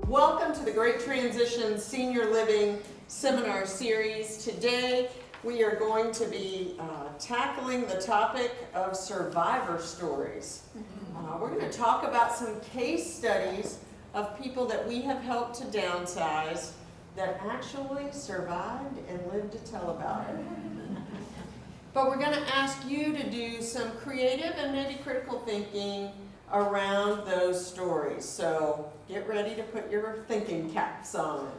Welcome to the Great Transition Senior Living Seminar Series. Today we are going to be tackling the topic of survivor stories. We're going to talk about some case studies of people that we have helped to downsize that actually survived and lived to tell about it. But we're going to ask you to do some creative and maybe critical thinking around those stories. So get ready to put your thinking caps on.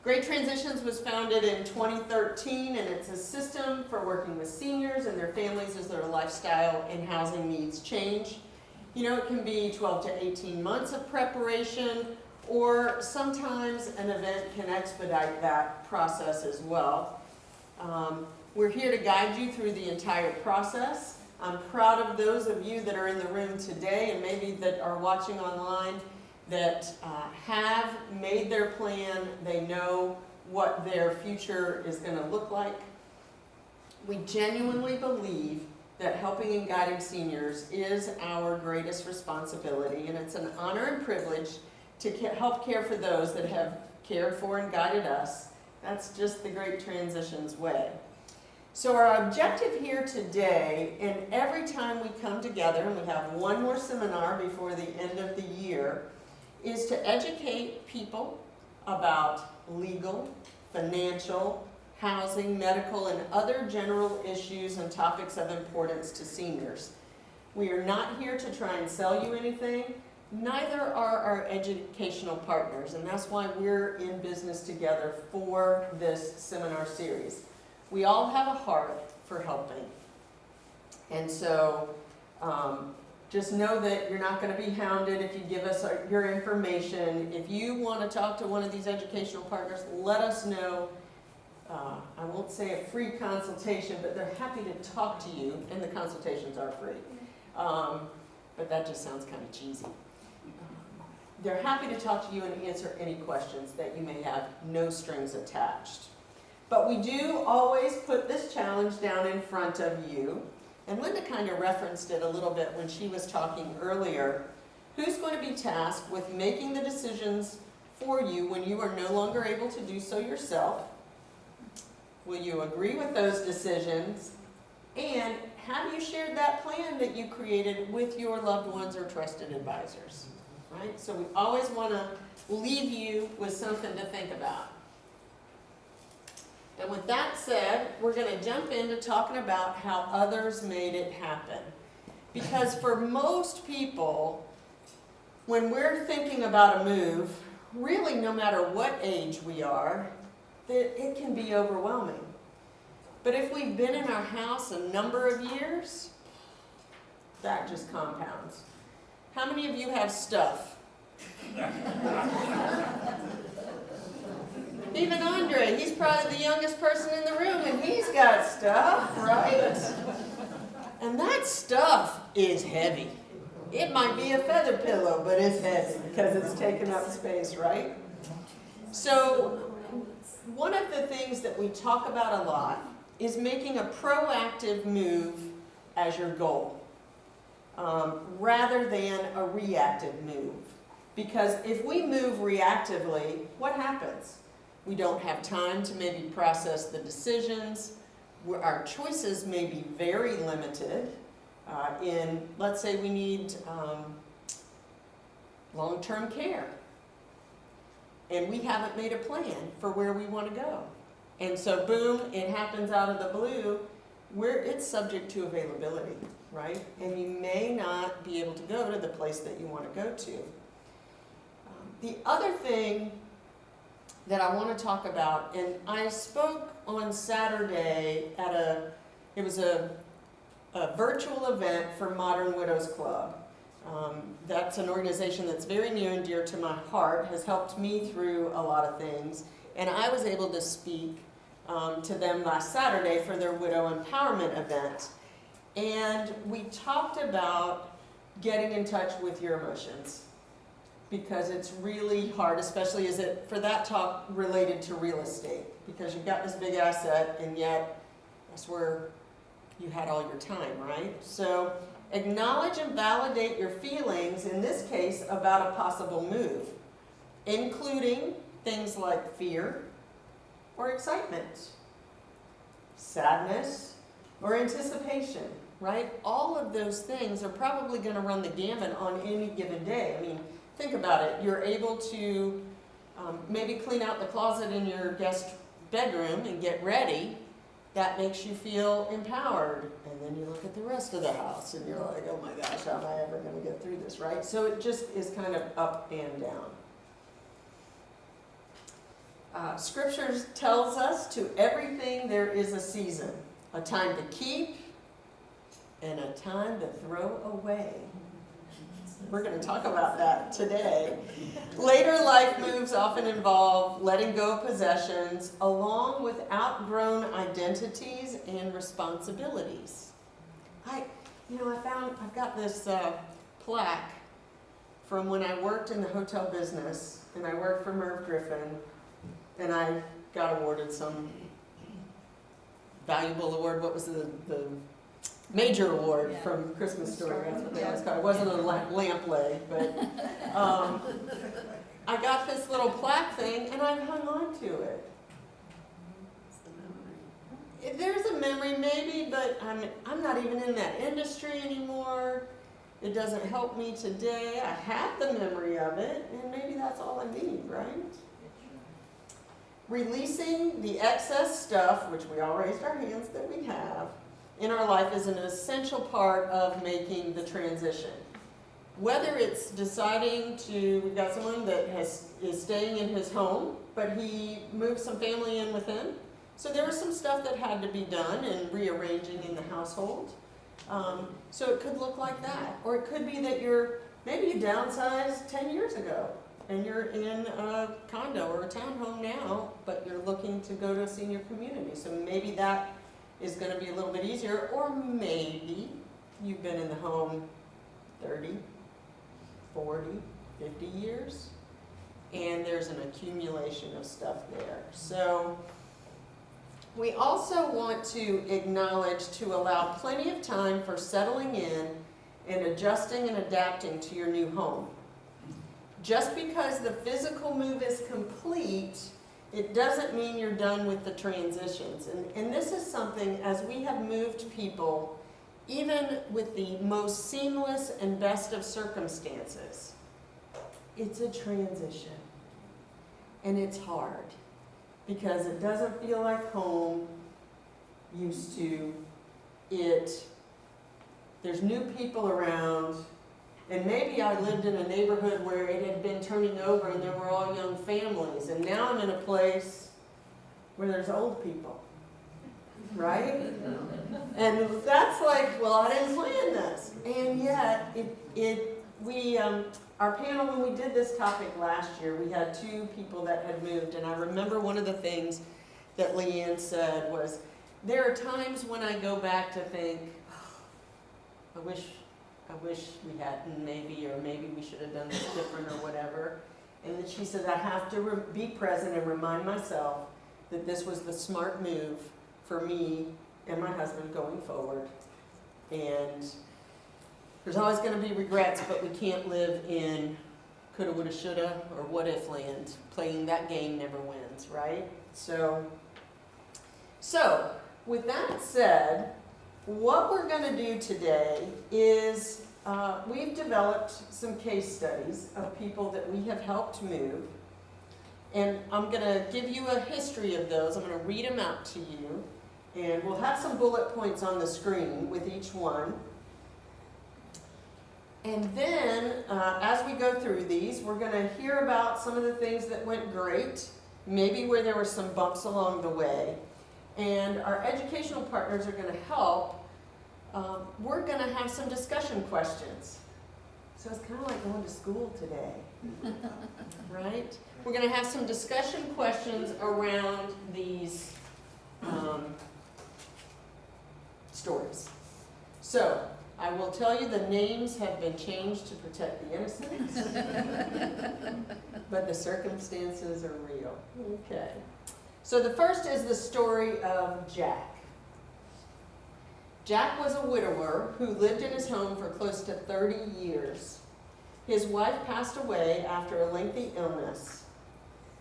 Great Transitions was founded in 2013, and it's a system for working with seniors and their families as their lifestyle and housing needs change. You know, it can be 12 to 18 months of preparation, or sometimes an event can expedite that process as well. We're here to guide you through the entire process. I'm proud of those of you that are in the room today and maybe that are watching online that have made their plan. They know what their future is going to look like. We genuinely believe that helping and guiding seniors is our greatest responsibility, and it's an honor and privilege to help care for those that have cared for and guided us. That's just the Great Transitions way. So our objective here today, and every time we come together, and we have one more seminar before the end of the year, is to educate people about legal, financial, housing, medical, and other general issues and topics of importance to seniors. We are not here to try and sell you anything. Neither are our educational partners, and that's why we're in business together for this seminar series. We all have a heart for helping. And so just know that you're not going to be hounded if you give us your information. If you want to talk to one of these educational partners, let us know. I won't say a free consultation, but they're happy to talk to you, and the consultations are free. But that just sounds kind of cheesy. They're happy to talk to you and answer any questions that you may have, no strings attached. But we do always put this challenge down in front of you. And Linda kind of referenced it a little bit when she was talking earlier. Who's going to be tasked with making the decisions for you when you are no longer able to do so yourself? Will you agree with those decisions? And have you shared that plan that you created with your loved ones or trusted advisors? Right? So we always want to leave you with something to think about. And with that said, we're going to jump into talking about how others made it happen. Because for most people, when we're thinking about a move, really no matter what age we are, it can be overwhelming. But if we've been in our house a number of years, that just compounds. How many of you have stuff? Even Andre, he's probably the youngest person in the room, and he's got stuff, right? And that stuff is heavy. It might be a feather pillow, but it's heavy because it's taking up space, right? So one of the things that we talk about a lot is making a proactive move as your goal, rather than a reactive move. Because if we move reactively, what happens? We don't have time to maybe process the decisions. Our choices may be very limited let's say we need long-term care. And we haven't made a plan for where we want to go. And so boom, it happens out of the blue, it's subject to availability, right? And you may not be able to go to the place that you want to go to. The other thing that I want to talk about, and I spoke on Saturday at a virtual event for Modern Widows Club. That's an organization that's very near and dear to my heart, has helped me through a lot of things, and I was able to speak to them last Saturday for their Widow Empowerment event. And we talked about getting in touch with your emotions. because it's really hard, especially for that talk related to real estate, because you've got this big asset and yet that's where you had all your time, right? So acknowledge and validate your feelings, in this case, about a possible move, including things like fear or excitement, sadness or anticipation, right? All of those things are probably going to run the gamut on any given day. I mean, think about it. You're able to maybe clean out the closet in your guest bedroom and get ready. That makes you feel empowered. And then you look at the rest of the house and you're like, oh my gosh, how am I ever going to get through this, right? So it just is kind of up and down. Scripture tells us to everything there is a season, a time to keep and a time to throw away. We're going to talk about that today. Later life moves often involve letting go of possessions along with outgrown identities and responsibilities. I've got this plaque from when I worked in the hotel business, and I worked for Merv Griffin, and I got awarded some valuable award. What was the major award from Christmas Story? That's what they always call it. It wasn't a lamp leg, but I got this little plaque thing, and I've hung on to it. There's a memory, maybe, but I'm not even in that industry anymore. It doesn't help me today. I have the memory of it, and maybe that's all I need, right? Releasing the excess stuff, which we all raised our hands that we have, in our life is an essential part of making the transition. Whether it's deciding we've got someone that is staying in his home, but he moved some family in with him. So there was some stuff that had to be done and rearranging in the household. So it could look like that. Or it could be that maybe you downsized 10 years ago and you're in a condo or a townhome now, but you're looking to go to a senior community. So maybe that is going to be a little bit easier. Or maybe you've been in the home 30, 40, 50 years, and there's an accumulation of stuff there. So we also want to acknowledge to allow plenty of time for settling in and adjusting and adapting to your new home. Just because the physical move is complete, it doesn't mean you're done with the transitions. And this is something, as we have moved people, even with the most seamless and best of circumstances, it's a transition. And it's hard because it doesn't feel like home used to. There's new people around, and maybe I lived in a neighborhood where it had been turning over and there were all young families, and now I'm in a place where there's old people, right? And that's like, well, I didn't plan this. And yet, our panel, when we did this topic last year, we had 2 people that had moved, and I remember one of the things that Leanne said was, there are times when I go back to think, I wish we hadn't, maybe we should have done this different or whatever. And then she said, I have to be present and remind myself that this was the smart move for me and my husband going forward. And there's always going to be regrets, but we can't live in coulda, woulda, shoulda, or what if land. Playing that game never wins, right? So with that said, what we're going to do today is we've developed some case studies of people that we have helped move. And I'm going to give you a history of those. I'm going to read them out to you. And we'll have some bullet points on the screen with each one. And then, as we go through these, we're going to hear about some of the things that went great, maybe where there were some bumps along the way. And our educational partners are going to help. We're going to have some discussion questions. So it's kind of like going to school today, right? We're going to have some discussion questions around these stories. So I will tell you the names have been changed to protect the innocent, but the circumstances are real. Okay. So the first is the story of Jack. Jack was a widower who lived in his home for close to 30 years. His wife passed away after a lengthy illness.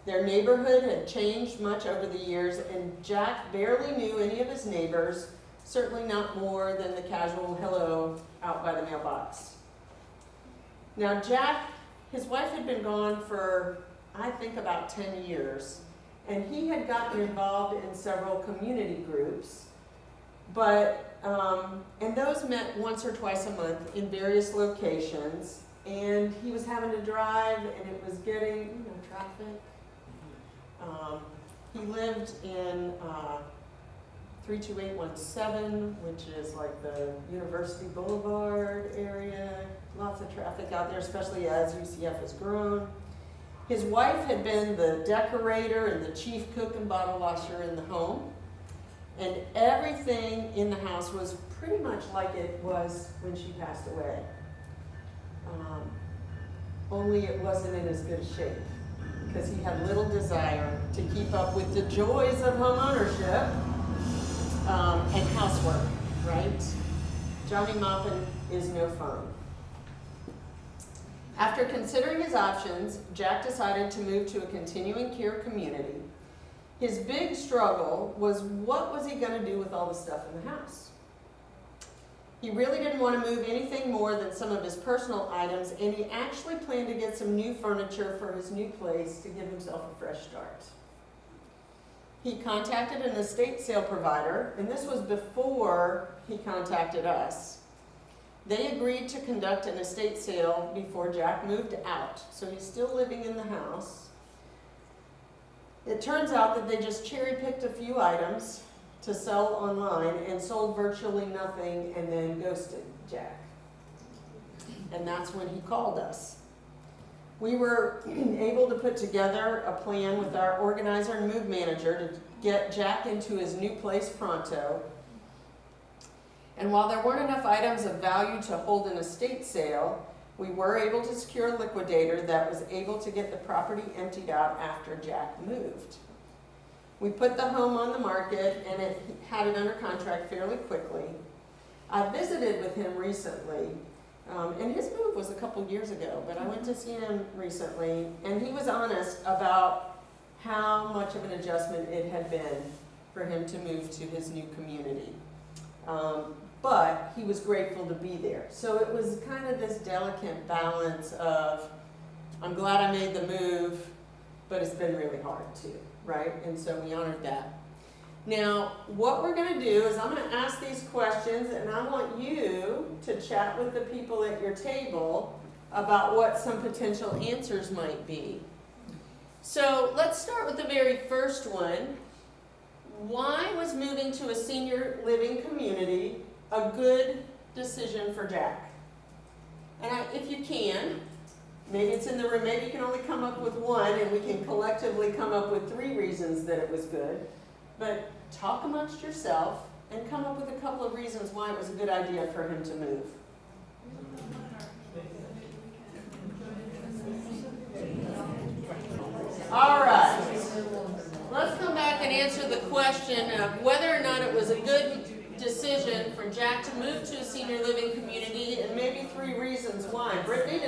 Their neighborhood had changed much over the years, and Jack barely knew any of his neighbors, certainly not more than the casual hello out by the mailbox. Now Jack, his wife had been gone for, I think, about 10 years, and he had gotten involved in several community groups, and those met once or twice a month in various locations, and he was having to drive, and it was getting, traffic. He lived in 32817, which is like the University Boulevard area. Lots of traffic out there, especially as UCF has grown. His wife had been the decorator and the chief cook and bottle washer in the home. And everything in the house was pretty much like it was when she passed away. Only it wasn't in as good a shape, because he had little desire to keep up with the joys of home ownership and housework, right? Johnny Moppin is no fun. After considering his options, Jack decided to move to a continuing care community. His big struggle was, what was he going to do with all the stuff in the house? He really didn't want to move anything more than some of his personal items, and he actually planned to get some new furniture for his new place to give himself a fresh start. He contacted an estate sale provider, and this was before he contacted us. They agreed to conduct an estate sale before Jack moved out, so he's still living in the house. It turns out that they just cherry-picked a few items to sell online and sold virtually nothing and then ghosted Jack. And that's when he called us. We were able to put together a plan with our organizer and move manager to get Jack into his new place pronto. And while there weren't enough items of value to hold an estate sale, we were able to secure a liquidator that was able to get the property emptied out after Jack moved. We put the home on the market, and it had it under contract fairly quickly. I visited with him recently, and his move was a couple years ago, but I went to see him recently, and he was honest about how much of an adjustment it had been for him to move to his new community. But he was grateful to be there. So it was kind of this delicate balance of, I'm glad I made the move, but it's been really hard too, right? And so we honored that. Now, what we're going to do is I'm going to ask these questions, and I want you to chat with the people at your table about what some potential answers might be. So let's start with the very first one. Why was moving to a senior living community a good decision for Jack? And if you can, maybe it's in the room, maybe you can only come up with one, and we can collectively come up with 3 reasons that it was good. But talk amongst yourself and come up with a couple of reasons why it was a good idea for him to move. All right. Let's come back and answer the question of whether or not it was a good decision for Jack to move to a senior living community, and maybe 3 reasons why. Brittany,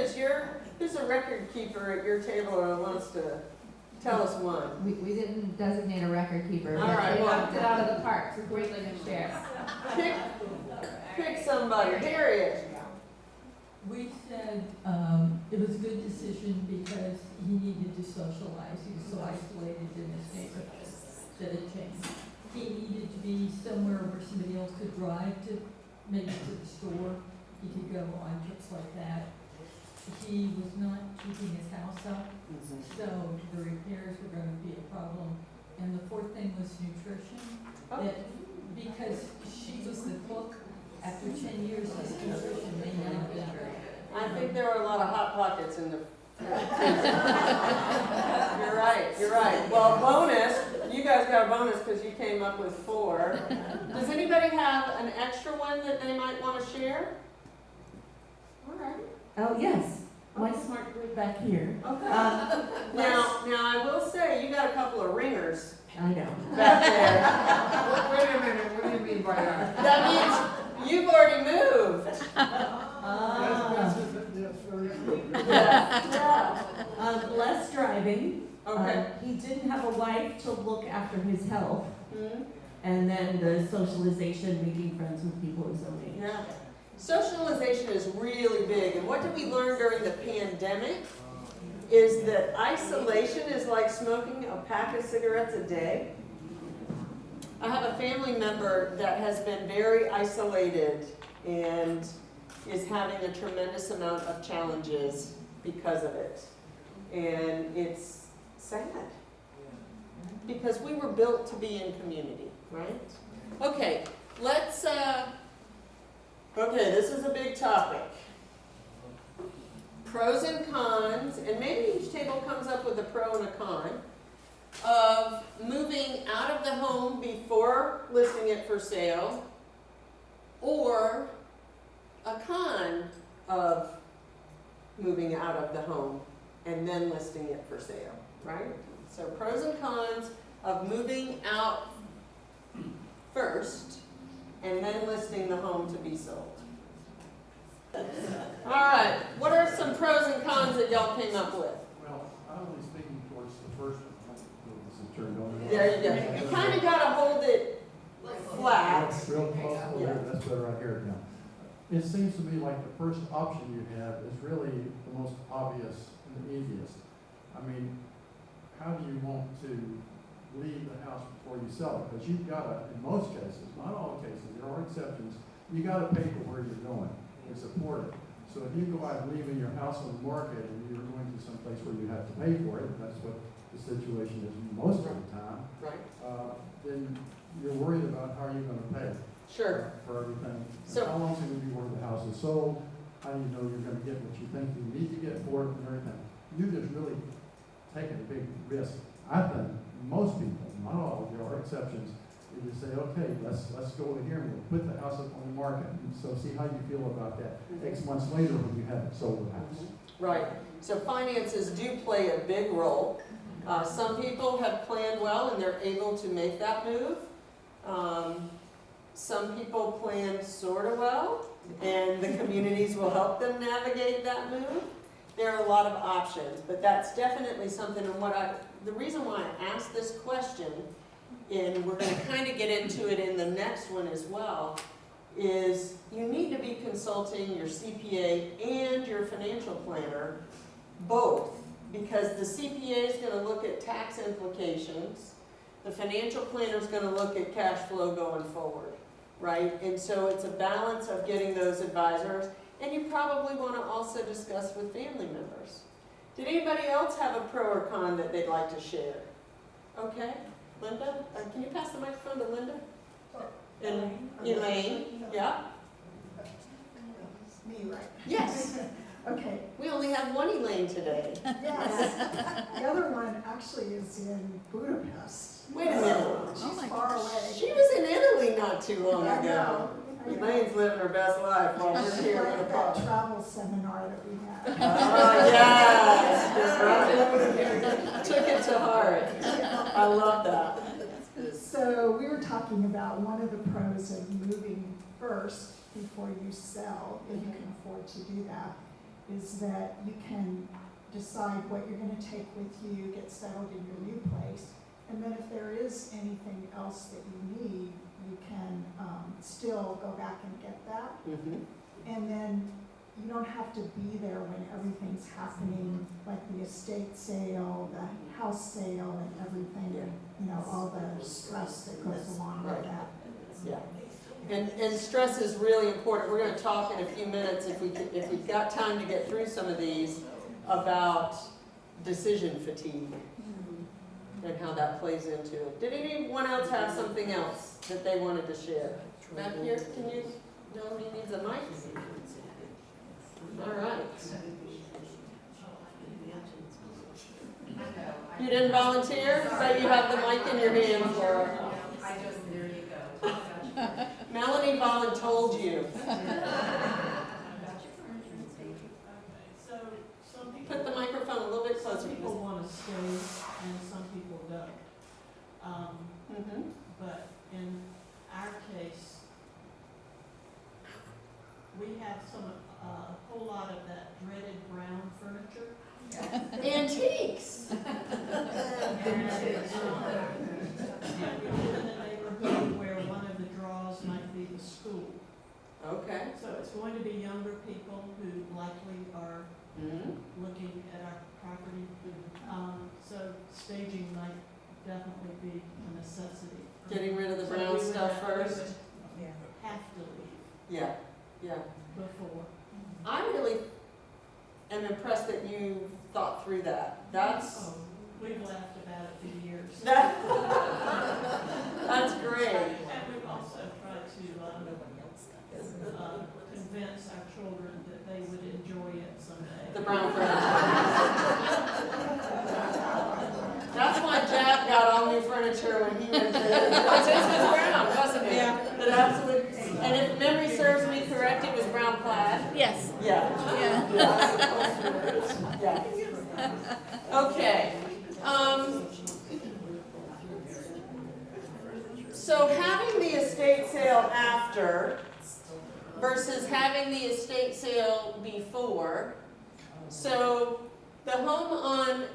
who's a record keeper at your table who wants to tell us one? We didn't designate a record keeper. All right, they well, knocked it out of the park. It's a great thing to share. Pick somebody. Harriet. We said it was a good decision because he needed to socialize. He was so isolated in his neighborhood that it changed. He needed to be somewhere where somebody else could drive to, maybe to the store. He could go on trips like that. He was not keeping his house up, so the repairs were going to be a problem. And the 4th thing was nutrition. That because she was the cook, after 10 years, his nutrition may not have been very good. I think there were a lot of hot pockets in the You're right. Well, bonus, you guys got a bonus because you came up with 4. Does anybody have an extra one that they might want to share? Okay. Oh, yes, my smart group back here. Okay. Um, Now, I will say, you got a couple of ringers I know. back there. Wait a minute, what do you mean by that? That means you've already moved. Ah, That's very true. Yeah. less driving. Okay. He didn't have a wife to look after his health. Mhm. And then the socialization, making friends with people his own age. Yeah. Socialization is really big, and what did we learn during the pandemic? Is that isolation is like smoking a pack of cigarettes a day. I have a family member that has been very isolated and is having a tremendous amount of challenges because of it. And it's sad, because we were built to be in community, right? Okay, let's, okay, this is a big topic. Pros and cons, and maybe each table comes up with a pro and a con, of moving out of the home before listing it for sale, or a con of moving out of the home and then listing it for sale, right? So pros and cons of moving out first and then listing the home to be sold. All right, what are some pros and cons that y'all came up with? Well, I'm only speaking towards the first one. This is turned on. There you go. You kind of got to hold it flat. Real close over here, that's better right here now. It seems to me like the first option you have is really the most obvious and the easiest. I mean, how do you want to leave the house before you sell it? Because you've got to, in most cases, not all cases, there are exceptions, you got to pay for where you're going and support it. So if you go out and leaving your house on the market and you're going to someplace where you have to pay for it, that's what the situation is most of the time, Right. then you're worried about how you're going to pay Sure. for everything. So- How long is it going to be where the house is sold? How do you know you're going to get what you think you need to get for it and everything? You just really taking a big risk. I think most people, not all, there are exceptions, you just say, okay, let's go over here and we'll put the house up on the market. And so see how you feel about that. X months later when you haven't sold the house. Right. So finances do play a big role. Some people have planned well and they're able to make that move. Some people plan sort of well, and the communities will help them navigate that move. There are a lot of options, but that's definitely something. And the reason why I asked this question, and we're going to kind of get into it in the next one as well, is you need to be consulting your CPA and your financial planner, both, because the CPA is going to look at tax implications, the financial planner is going to look at cash flow going forward, right? And so it's a balance of getting those advisors, and you probably want to also discuss with family members. Did anybody else have a pro or con that they'd like to share? Okay, Linda, can you pass the microphone to Linda? And Elaine, yeah? Me, right? Yes, Okay, we only have one Elaine today. yes. The other one actually is in Budapest. Wait a minute. She's far away. She was in Italy not too long I ago. know. Elaine's living her best life while we're She's here in the like that park. travel seminar that we had. Oh, yes, that's right. Took it to heart. I love that. So we were talking about one of the pros of moving first before you sell, if you can afford to do that, is that you can decide what you're gonna take with you, get settled in your new place, and then if there is anything else that you need, you can still go back and get that. Mhm. And then you don't have to be there when everything's happening, like the estate sale, the house sale and everything, you know, all the stress that goes along with Right. that. Yeah. And stress is really important. We're going to talk in a few minutes, if we've got time to get through some of these, about decision fatigue and how that plays into it. Did anyone else have something else that they wanted to share? Back here, can you, nobody needs a mic? All right. You didn't volunteer, but you have the mic in your hand for. I just, there you go. Melanie voluntold you. microphone a little bit closer. Some people want to stay and some people don't. Mm-hmm. But in our case, we have a whole lot of that dreaded brown furniture. Antiques. And we live in a neighborhood where one of the draws might be the school. Okay. So it's going to be younger people who likely are Mm-hmm. looking at our property. So staging might definitely be a necessity. Getting rid of the So brown we would stuff have- we first. would have to leave Yeah, yeah. before. I really am impressed that you thought through that. That's, Oh, we've laughed about it for years. that's great. And we've also tried to convince our children that they would enjoy it someday. The brown furniture. That's why Jack got all new furniture when he went to, because his was brown, wasn't it? Yeah. It absolutely, and if memory serves me correct, it was brown plaid. Yes. Yeah. Yeah. Yeah. Okay. So having the estate sale after versus having the estate sale before. So the home on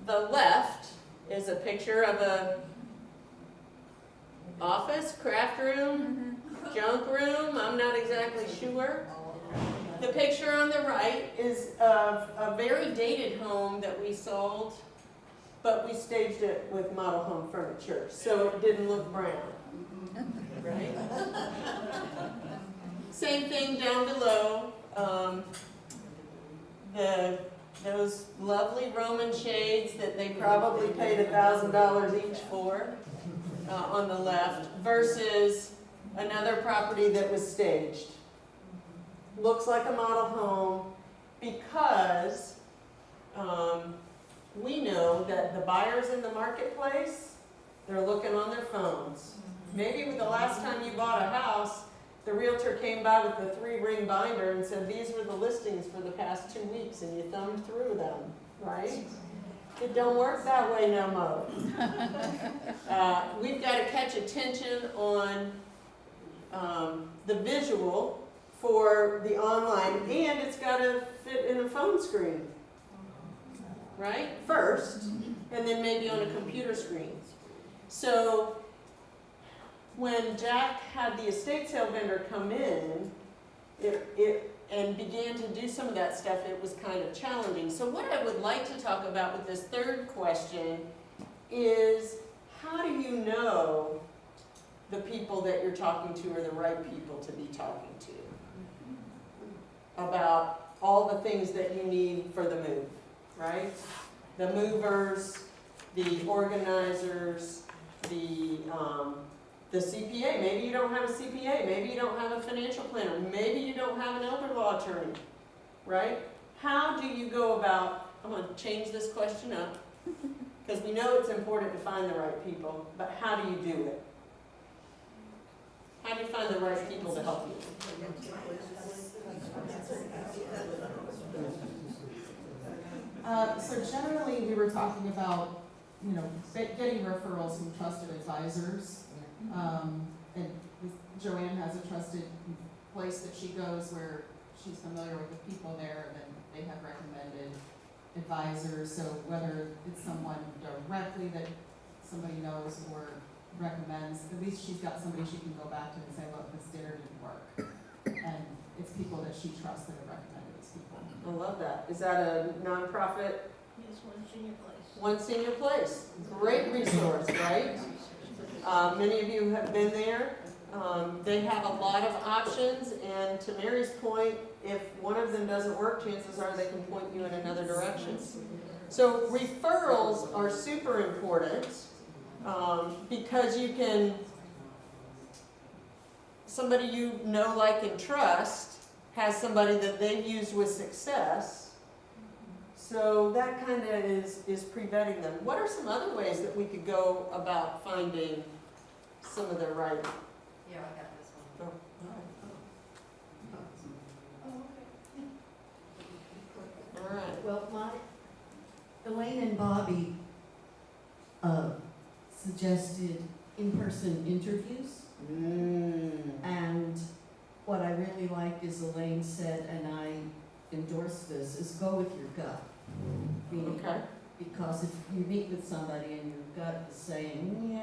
the left is a picture of a office, craft room, junk room, I'm not exactly sure. The picture on the right is of a very dated home that we sold, but we staged it with model home furniture, so it didn't look brown. Right? Same thing down below. Those lovely Roman shades that they probably paid $1,000 each for on the left versus another property that was staged. Looks like a model home because we know that the buyers in the marketplace, they're looking on their phones. Maybe the last time you bought a house, the realtor came by with the 3-ring binder and said, these were the listings for the past 2 weeks, and you thumbed through them, right? It don't work that way no more. We've got to catch attention on the visual for the online, and it's got to fit in a phone screen, right? First, and then maybe on a computer screen. So when Jack had the estate sale vendor come in, and began to do some of that stuff, it was kind of challenging. So what I would like to talk about with this third question is, how do you know the people that you're talking to are the right people to be talking to about all the things that you need for the move, right? The movers, the organizers, the CPA. Maybe you don't have a CPA. Maybe you don't have a financial planner. Maybe you don't have an elder law attorney, right? How do you go about, I'm going to change this question up, because we know it's important to find the right people, but how do you do it? How do you find the right people to help you? So generally, we were talking about, getting referrals from trusted advisors. And Joanne has a trusted place that she goes where she's familiar with the people there, and then they have recommended advisors. So whether it's someone directly that somebody knows or recommends, at least she's got somebody she can go back to and say, look, this dinner didn't work. And it's people that she trusts that have recommended these people. I love that. Is that a nonprofit? Yes, one senior place. One Senior Place. Great resource, right? Many of you have been there. They have a lot of options, and to Mary's point, if one of them doesn't work, chances are they can point you in another direction. So referrals are super important because you can, somebody you know, like, and trust has somebody that they've used with success. So that kind of is pre-vetting them. What are some other ways that we could go about finding some of the right? Yeah, I got this one. All right. Well, Elaine and Bobby suggested in-person interviews. And what I really like is Elaine said, and I endorse this, is go with your gut. Meaning, Okay. because if you meet with somebody and your gut is saying,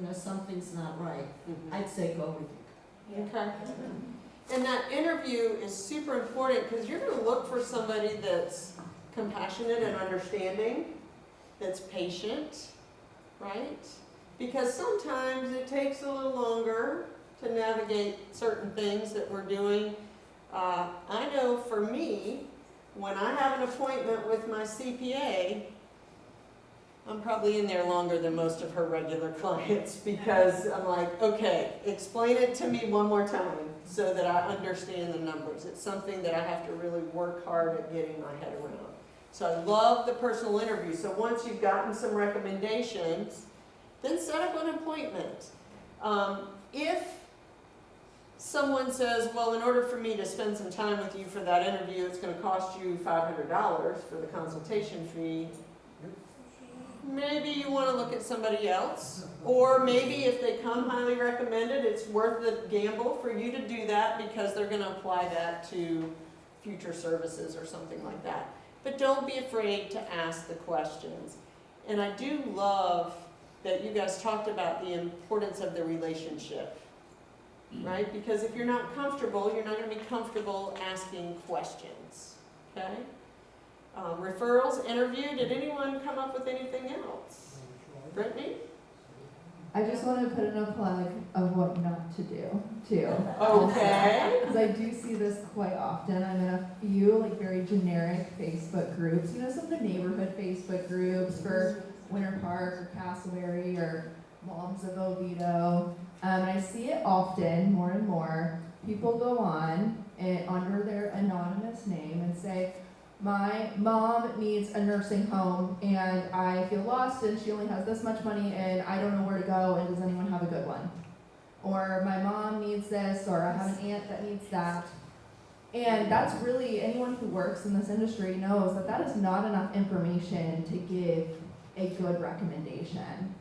yeah, something's not right, I'd say go with your gut. Okay. And that interview is super important because you're going to look for somebody that's compassionate and understanding, that's patient, right? Because sometimes it takes a little longer to navigate certain things that we're doing. I know for me, when I have an appointment with my CPA, I'm probably in there longer than most of her regular clients because I'm like, okay, explain it to me one more time so that I understand the numbers. It's something that I have to really work hard at getting my head around. So I love the personal interview. So once you've gotten some recommendations, then set up an appointment. If someone says, well, in order for me to spend some time with you for that interview, it's going to cost you $500 for the consultation fee, maybe you want to look at somebody else. Or maybe if they come highly recommended, it's worth the gamble for you to do that because they're going to apply that to future services or something like that. But don't be afraid to ask the questions. And I do love that you guys talked about the importance of the relationship, right? Because if you're not comfortable, you're not going to be comfortable asking questions, okay? Referrals, interview, did anyone come up with anything else? Brittany? I just want to put in a plug of what not to do, too. Okay. Because I do see this quite often. I'm in a few, like, very generic Facebook groups. You know, some of the neighborhood Facebook groups for Winter Park or Cassowary or Moms of Oviedo. And I see it often, more and more. People go on and under their anonymous name and say, my mom needs a nursing home and I feel lost and she only has this much money and I don't know where to go and does anyone have a good one? Or my mom needs this, or I have an aunt that needs that. And that's really, anyone who works in this industry knows that that is not enough information to give a good recommendation.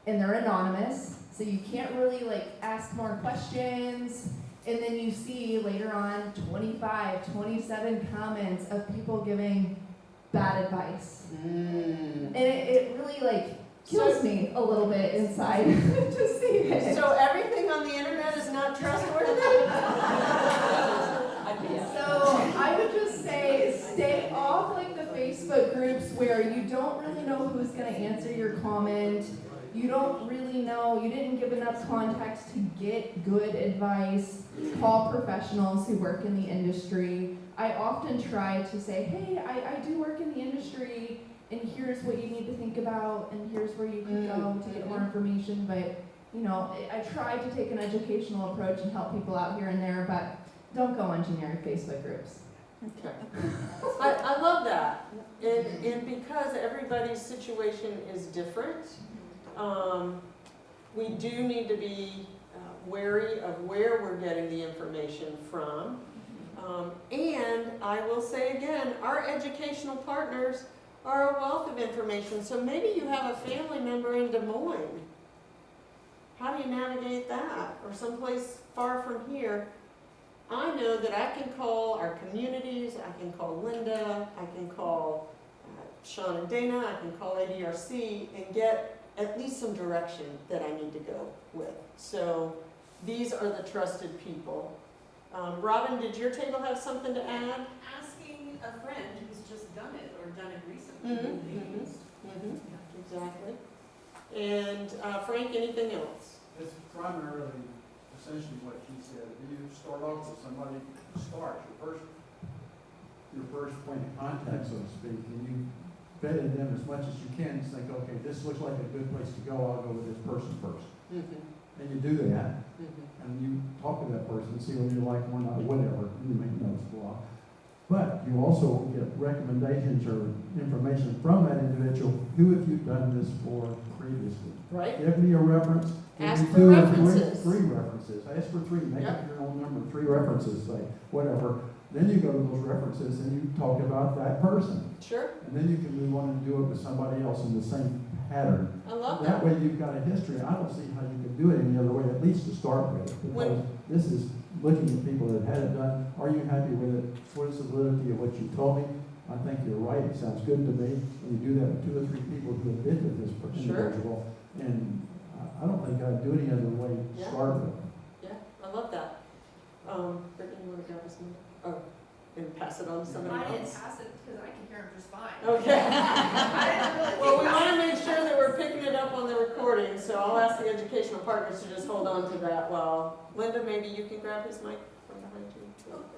And they're anonymous, so you can't really ask more questions. And then you see later on 25, 27 comments of people giving bad advice. And it really kills me a little bit inside to see it. So everything on the internet is not trustworthy? So I would just say stay off the Facebook groups where you don't really know who's going to answer your comment. You don't really know, you didn't give enough context to get good advice. Call professionals who work in the industry. I often try to say, hey, I do work in the industry, and here's what you need to think about, and here's where you can go to get more information. But, I try to take an educational approach and help people out here and there, but don't go on generic Facebook groups. Okay. I love that. And because everybody's situation is different, we do need to be wary of where we're getting the information from. And I will say again, our educational partners are a wealth of information. So maybe you have a family member in Des Moines. How do you navigate that? Or someplace far from here. I know that I can call our communities, I can call Linda, I can call Sean and Dana, I can call ADRC and get at least some direction that I need to go with. So these are the trusted people. Robin, did your table have something to add? Asking a friend who's just done it or done it recently. Exactly. And Frank, anything else? It's primarily essentially what she said. You start off with somebody who starts, your first point of contact, so to speak, and you vetted them as much as you can and think, okay, this looks like a good place to go, I'll go with this person first. And you do that, and you talk to that person, see whether you like them or not, whatever, and you make notes, blah. But you also get recommendations or information from that individual. Who have you done this for previously? Right? Give me a reference. Give Ask me for 2 or references. three references. Ask for 3. Make up your own number. 3 references, say, whatever. then you go to those references and you talk about that person. Sure, And then you can move on and do it with somebody else in the same pattern. I love That that. way you've got a history. I don't see how you can do it any other way, at least to start with. Because this is looking at people that had it done. Are you happy with it? What's the validity of what you told me? I think you're right. It sounds good to me. And you do that with 2 or 3 people who have been with this Sure. individual. And I don't think I'd do any other way to Yeah. start with. Yeah, I love that. Brittany, you want to grab us some? Oh, and pass it on to somebody I didn't else? pass it because I can hear him just fine. Okay. I didn't really Well, we think want to make sure that we're picking it up on the recording, so I'll ask the educational partners to just hold on to that while, Linda, maybe you can grab his mic from behind you. There you go.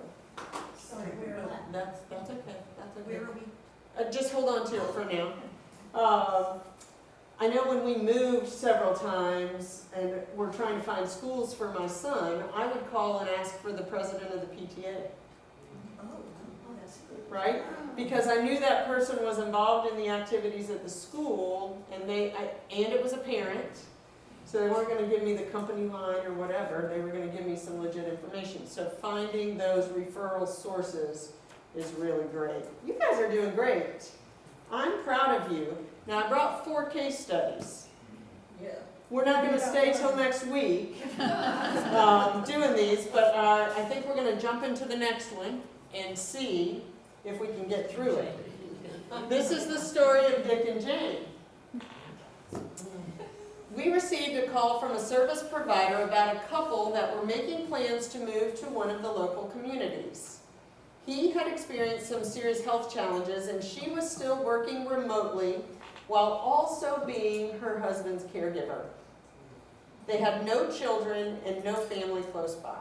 Sorry, where are we? That's okay, that's okay. Where are we? Just hold on to it for now. I know when we moved several times and we're trying to find schools for my son, I would call and ask for the president of the PTA, Oh, that's good. right? Because I knew that person was involved in the activities at the school and and it was a parent. So they weren't gonna give me the company line or whatever, they were gonna give me some legit information. So finding those referral sources is really great. You guys are doing great. I'm proud of you. Now, I brought 4 case studies. Yeah. We're not gonna stay till next week, doing these, but, I think we're gonna jump into the next one and see if we can get through it. This is the story of Dick and Jane. We received a call from a service provider about a couple that were making plans to move to one of the local communities. He had experienced some serious health challenges and she was still working remotely while also being her husband's caregiver. They had no children and no family close by.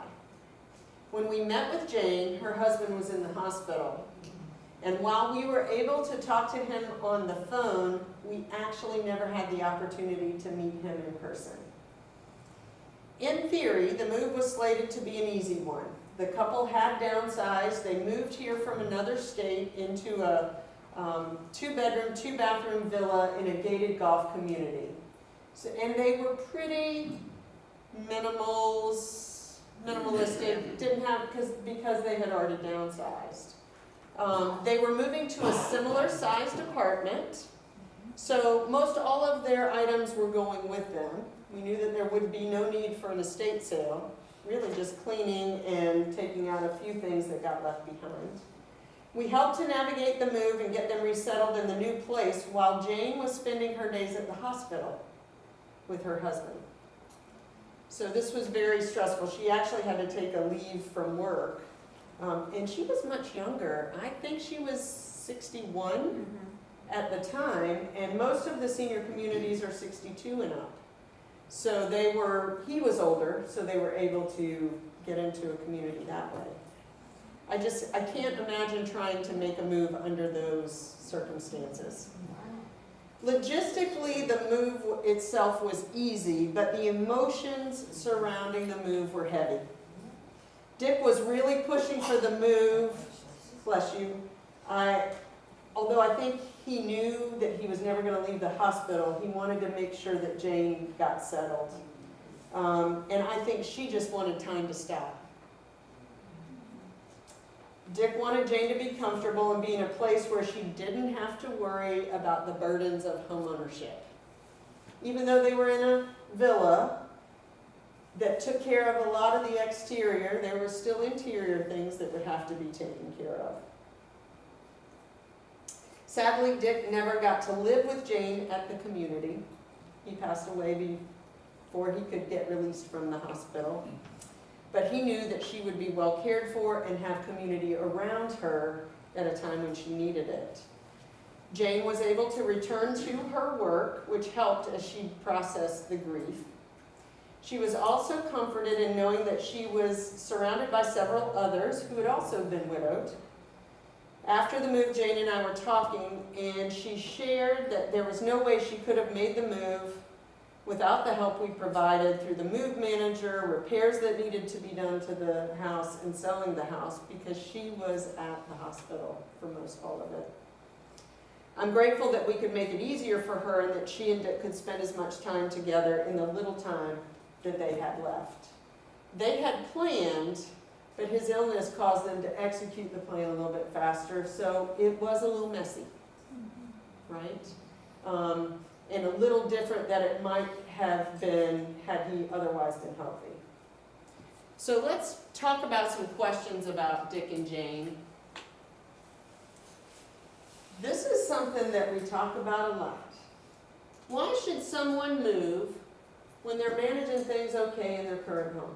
When we met with Jane, her husband was in the hospital. And while we were able to talk to him on the phone, we actually never had the opportunity to meet him in person. In theory, the move was slated to be an easy one. The couple had downsized. They moved here from another state into a 2-bedroom, 2-bathroom villa in a gated golf community. So, and they were pretty minimalistic, didn't have, because they had already downsized. They were moving to a similar sized apartment, so most all of their items were going with them. We knew that there would be no need for an estate sale, really just cleaning and taking out a few things that got left behind. We helped to navigate the move and get them resettled in the new place while Jane was spending her days at the hospital with her husband. So this was very stressful. She actually had to take a leave from work. And she was much younger. I think she was 61 at the time, and most of the senior communities are 62 and up. So he was older, so they were able to get into a community that way. I can't imagine trying to make a move under those circumstances. Logistically, the move itself was easy, but the emotions surrounding the move were heavy. Dick was really pushing for the move, bless you. Although I think he knew that he was never going to leave the hospital, he wanted to make sure that Jane got settled. And I think she just wanted time to stop. Dick wanted Jane to be comfortable and be in a place where she didn't have to worry about the burdens of homeownership. Even though they were in a villa that took care of a lot of the exterior, there were still interior things that would have to be taken care of. Sadly, Dick never got to live with Jane at the community. He passed away before he could get released from the hospital. But he knew that she would be well cared for and have community around her at a time when she needed it. Jane was able to return to her work, which helped as she processed the grief. She was also comforted in knowing that she was surrounded by several others who had also been widowed. After the move, Jane and I were talking, and she shared that there was no way she could have made the move without the help we provided through the move manager, repairs that needed to be done to the house, and selling the house, because she was at the hospital for most all of it. I'm grateful that we could make it easier for her and that she and Dick could spend as much time together in the little time that they had left. They had planned but his illness caused them to execute the plan a little bit faster, so it was a little messy, right? And a little different than it might have been had he otherwise been healthy. So let's talk about some questions about Dick and Jane. This is something that we talk about a lot. Why should someone move when they're managing things okay in their current home?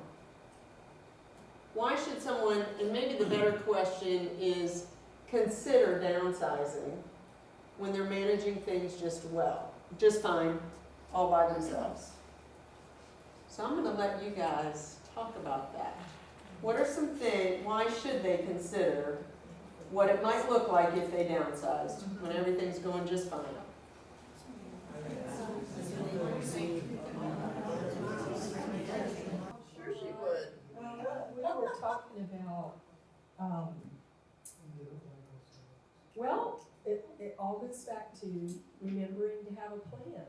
Why should someone, and maybe the better question is, consider downsizing when they're managing things just fine, all by themselves? So I'm gonna let you guys talk about that. What are some things, why should they consider what it might look like if they downsized when everything's going just fine? Sure she would. We were talking about, well, it all goes back to remembering to have a plan.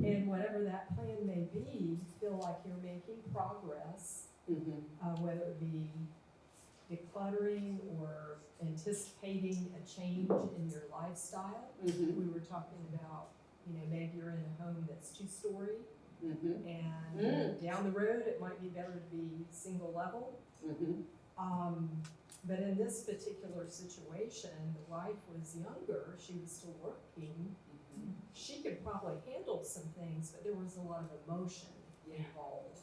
And whatever that plan may be, feel like you're making progress, whether it be decluttering or anticipating a change in your lifestyle. We were talking about, maybe you're in a home that's 2-story, and down the road, it might be better to be single level. But in this particular situation, the wife was younger, she was still working. She could probably handle some things, but there was a lot of emotion involved.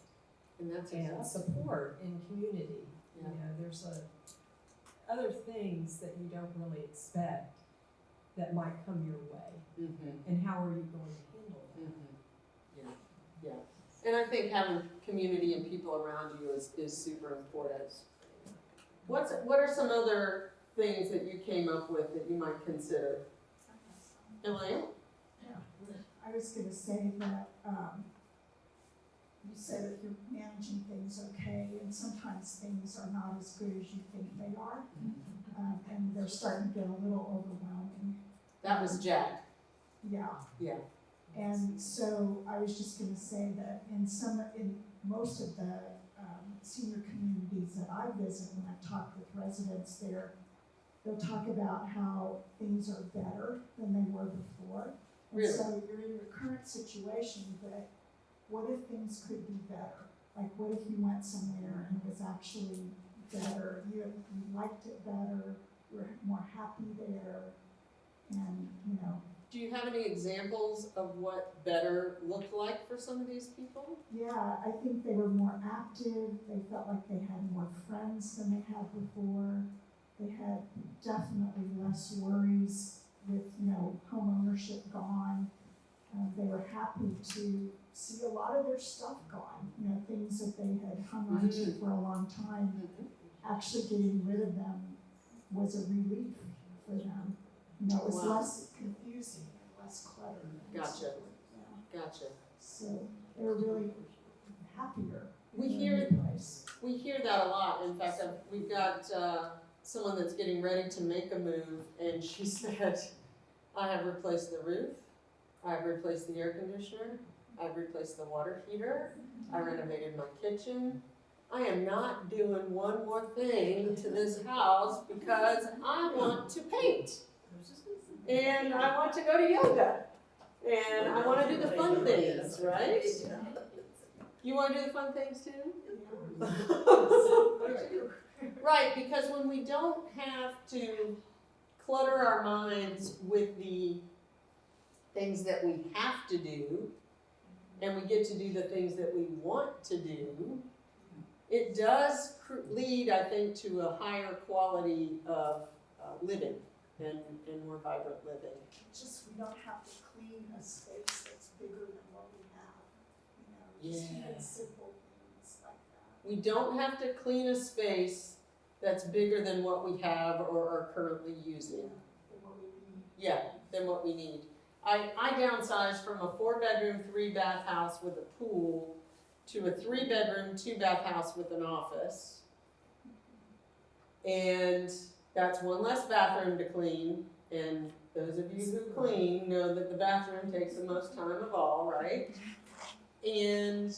And support in community. There's other things that you don't really expect that might come your way. And how are you going to handle that? Yeah. And I think having community and people around you is super important. What are some other things that you came up with that you might consider? Elaine? Yeah, I was gonna say that, you said that you're managing things okay, and sometimes things are not as good as you think they are. And they're starting to get a little overwhelming. That was Jack. Yeah. Yeah. And so I was just gonna say that in most of the senior communities that I visit, when I talk with residents there, they'll talk about how things are better than they were before. And Really? so you're in your current situation, but what if things could be better? Like, what if you went somewhere and it was actually better, you liked it better, you're more happy there, and, Do you have any examples of what better looked like for some of these people? yeah, I think they were more active, they felt like they had more friends than they had before. They had definitely less worries with, home ownership gone. They were happy to see a lot of their stuff gone, things that they had hung on to for a long time. Actually getting rid of them was a relief for them. It was Wow. less confusing and less cluttered. Gotcha. Yeah. Gotcha. So they were really happier. We in hear their new place. We hear that a lot. In fact, we've got someone that's getting ready to make a move, and she said, I have replaced the roof, I've replaced the air conditioner, I've replaced the water heater, I renovated my kitchen. I am not doing one more thing to this house because I want to paint. And I want to go to yoga. And I want to do the fun things, right? You want to do the fun things too? Right, because when we don't have to clutter our minds with the things that we have to do, and we get to do the things that we want to do, it does lead, I think, to a higher quality of living and more vibrant living. Just, we don't have to clean a space that's bigger than what we have. Just even simple things like that. We don't have to clean a space that's bigger than what we have or are currently using. Than what we need. Yeah, than what we need. I downsized from a 4-bedroom, 3-bath house with a pool to a 3-bedroom, 2-bath house with an office. And that's one less bathroom to clean. And those of you who clean know that the bathroom takes the most time of all, right? And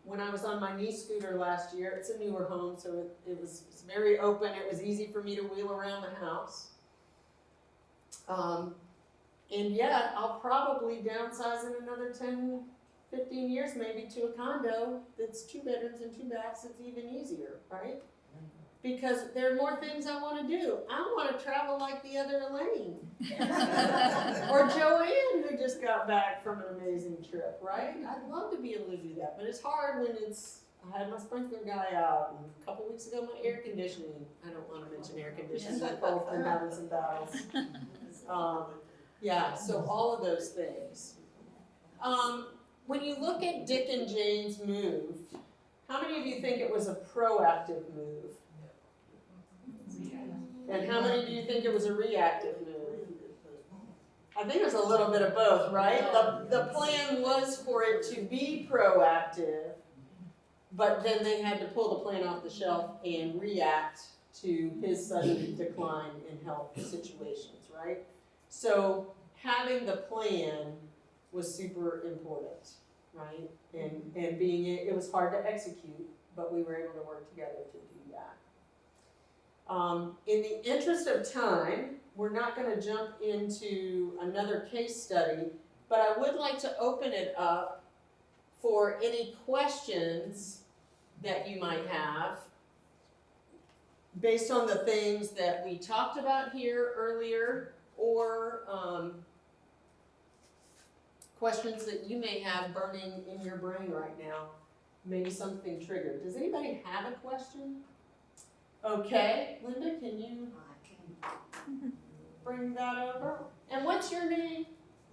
when I was on my knee scooter last year, it's a newer home, so it was very open. It was easy for me to wheel around the house. And yet, I'll probably downsize in another 10, 15 years, maybe to a condo that's 2 bedrooms and 2 baths. It's even easier, right? Because there are more things I want to do. I want to travel like the other Elaine. Or Joanne, who just got back from an amazing trip, right? I'd love to be able to do that, but it's hard when I had my sprinkler guy out, and a couple weeks ago my air conditioning, I don't want to mention air conditioning, we've both been having some battles. Yeah, so all of those things. When you look at Dick and Jane's move, how many of you think it was a proactive move? And how many do you think it was a reactive move? I think it was a little bit of both, right? The plan was for it to be proactive, but then they had to pull the plan off the shelf and react to his sudden decline in health situations, right? So having the plan was super important, right? And it was hard to execute, but we were able to work together to do that. In the interest of time, we're not going to jump into another case study, but I would like to open it up for any questions that you might have based on the things that we talked about here earlier, or questions that you may have burning in your brain right now. Maybe something triggered. Does anybody have a question? Okay, Linda, can you bring that over? And what's your name?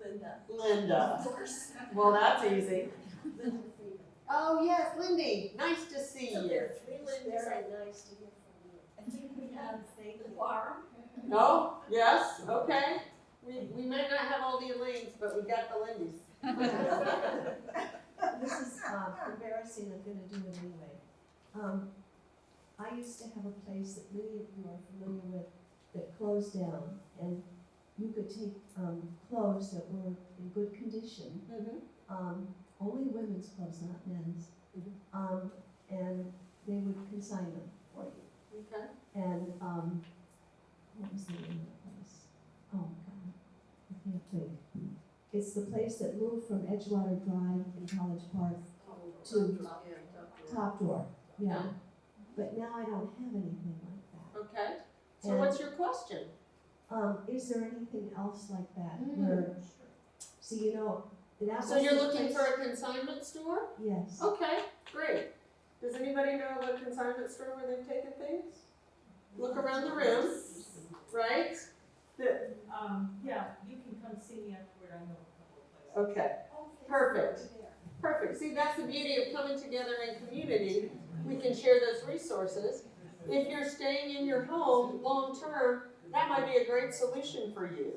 Linda. Linda. Of course. Well, that's easy. Linda Freeman. Oh, yes, Lindy, nice to see you. Very nice to hear from you. I think we have a quorum. Oh, yes, okay. We may not have all the Elaines, but we got the Lindys. This is embarrassing, I'm gonna do it anyway. I used to have a place that many of you are familiar with that closed down, and you could take clothes that were in good condition, only women's clothes, not men's, and they would consign them for you. Okay. And what was the name of the place? Oh God, I can't think. It's the place that moved from Edgewater Drive in College Park to Top Drawer. Yeah. But now I don't have anything like that. Okay. So And, what's your question? is there anything else like that where, so you know, that So was you're the looking place- for a consignment store? Yes. Okay, great. Does anybody know of a consignment store where they've taken things? Look around the room, right? Yeah, you can come see me afterward, I know a couple of places. Okay, perfect. Perfect. See, that's the beauty of coming together in community. We can share those resources. If you're staying in your home long-term, that might be a great solution for you.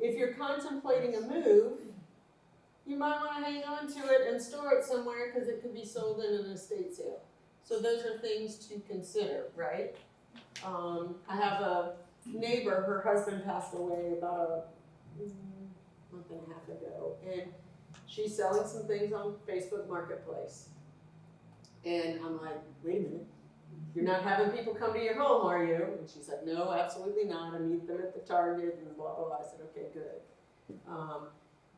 If you're contemplating a move, you might want to hang on to it and store it somewhere because it could be sold in an estate sale. So those are things to consider, right? I have a neighbor, her husband passed away about a month and a half ago, and she's selling some things on Facebook Marketplace. And I'm like, wait a minute, you're not having people come to your home, are you? And she said, no, absolutely not. I meet them at the Target and blah, blah, blah. I said, okay, good.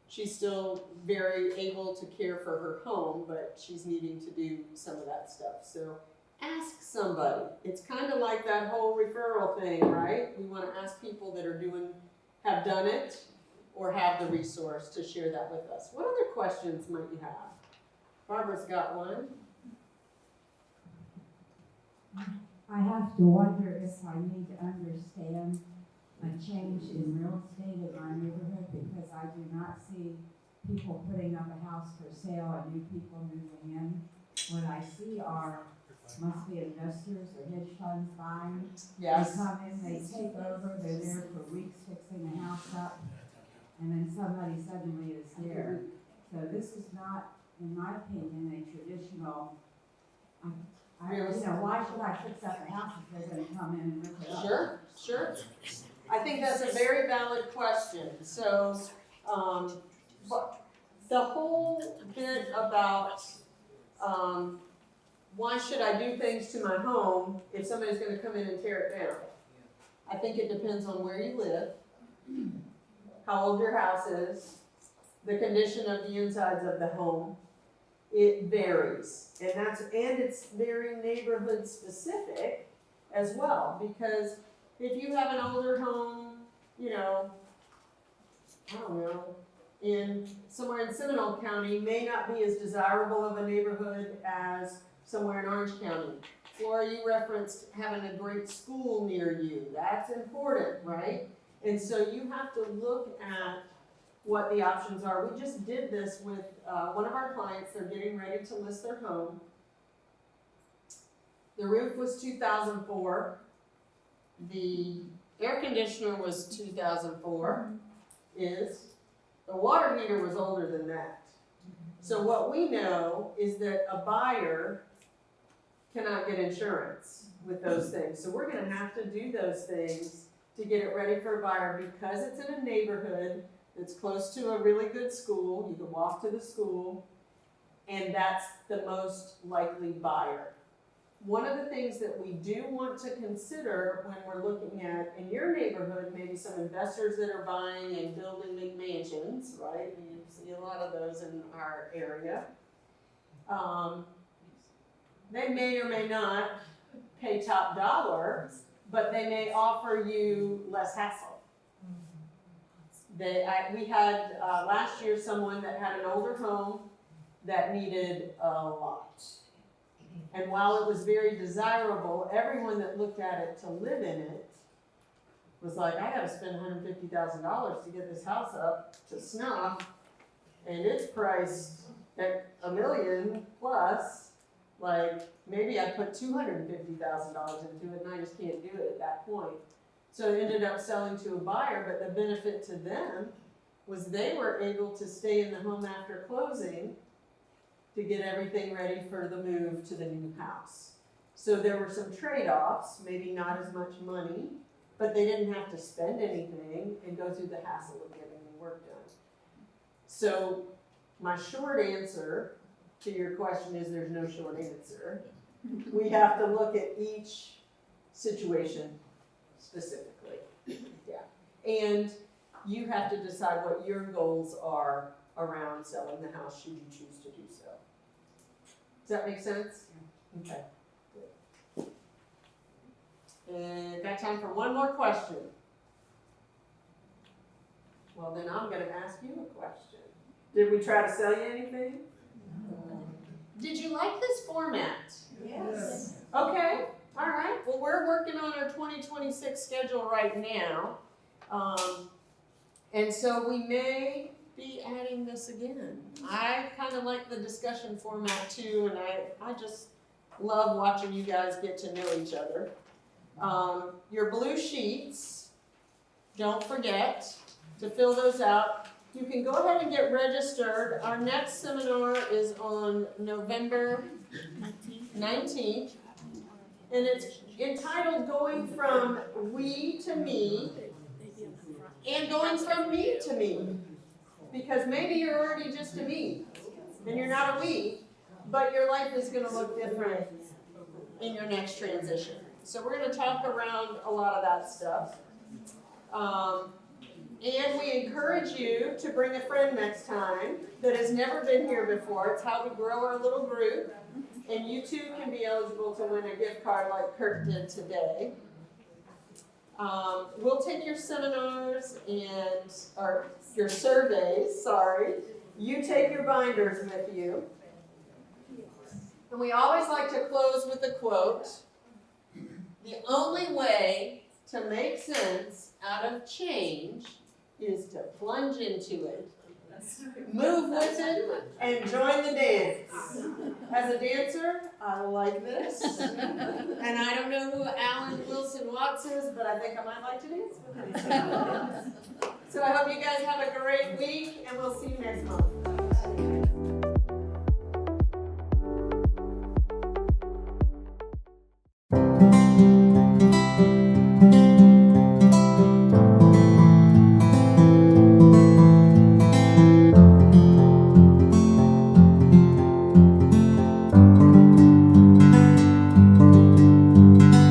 She's still very able to care for her home, but she's needing to do some of that stuff. So ask somebody. It's kind of like that whole referral thing, right? We want to ask people that have done it, or have the resource to share that with us. What other questions might you have? Barbara's got one. I have to wonder if I need to understand a change in real estate in my neighborhood, because I do not see people putting up a house for sale and new people moving in. What I see must be investors or hedge funds buying. Yes. They come in, they take over, they're there for weeks fixing the house up, and then somebody suddenly is there. So this is not, in my opinion, a traditional, why should I fix up a house if they're gonna come in and rip it up? Sure, sure. I think that's a very valid question. So, the whole bit about, why should I do things to my home if somebody's gonna come in and tear it down? I think it depends on where you live, how old your house is, the condition of the insides of the home. It varies, and it's very neighborhood specific as well, because if you have an older home, you know, I don't know, somewhere in Seminole County may not be as desirable of a neighborhood as somewhere in Orange County. Flora, you referenced having a great school near you. That's important, right? And so you have to look at what the options are. We just did this with one of our clients. They're getting ready to list their home. The roof was 2004. The air conditioner was 2004. The water heater was older than that. So what we know is that a buyer cannot get insurance with those things. So we're gonna have to do those things to get it ready for a buyer, because it's in a neighborhood that's close to a really good school. You can walk to the school, and that's the most likely buyer. One of the things that we do want to consider when we're looking at, in your neighborhood, maybe some investors that are buying and building big mansions, right? You see a lot of those in our area. They may or may not pay top dollar, but they may offer you less hassle. We had last year someone that had an older home that needed a lot. And while it was very desirable, everyone that looked at it to live in it was like, I gotta spend $150,000 to get this house up to snuff, and it's priced at $1 million plus. Like, maybe I put $250,000 into it, and I just can't do it at that point. So it ended up selling to a buyer, but the benefit to them was they were able to stay in the home after closing to get everything ready for the move to the new house. So there were some trade-offs, maybe not as much money, but they didn't have to spend anything and go through the hassle of getting the work done. So my short answer to your question is there's no short answer. We have to look at each situation specifically. Yeah. And you have to decide what your goals are around selling the house should you choose to do so. Does that make sense? Okay. Good. And got time for one more question. Well, then I'm going to ask you a question. Did we try to sell you anything? Did you like this format? Yes. Okay, all right. Well, we're working on our 2026 schedule right now. And so we may be adding this again. I kind of like the discussion format too, and I just love watching you guys get to know each other. Your blue sheets, don't forget to fill those out. You can go ahead and get registered. Our next seminar is on November 19th, and it's entitled Going from We to Me, and going from me to me. Because maybe you're already just a me, and you're not a we, but your life is gonna look different in your next transition. So we're gonna talk around a lot of that stuff. And we encourage you to bring a friend next time that has never been here before. It's how we grow our little group. And you too can be eligible to win a gift card like Kurt did today. We'll take your seminars or your surveys, sorry. You take your binders with you. And we always like to close with a quote. The only way to make sense out of change is to plunge into it, move with it, and join the dance. As a dancer, I like this. And I don't know who Alan Wilson Watts is, but I think I might like to dance with him. So I hope you guys have a great week, and we'll see you next month.